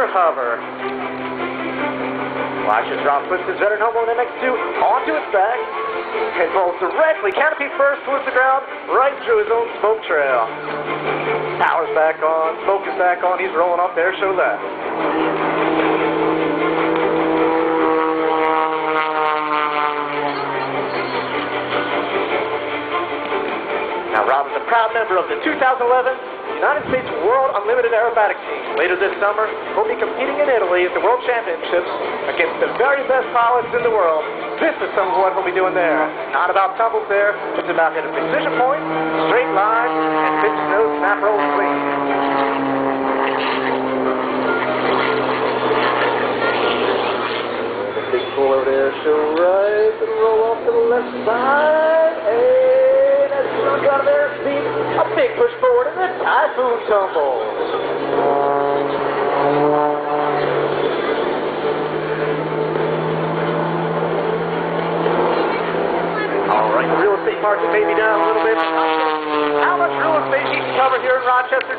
under hover. Watches Rob puts his veteran homeowner MX2 onto its back and rolls directly, canopy first towards the ground, right through his own smoke trail. Power's back on, smoke is back on, he's rolling off there, show that. Now Rob is a proud member of the 2011 United States World Unlimited Aerobatic Team. Later this summer, he'll be competing in Italy at the World Championships against the very best pilots in the world. This is some of what he'll be doing there. Not about tumbles there, it's about hitting precision points, straight lines, and pitch nose snap roll swing. The big pull over there, show right, and roll off to the left side, and as soon as out of there, speed, a big push forward, and then typhoon tumble. All right, the real estate market may be down a little bit. How much real estate he can cover here in Rochester?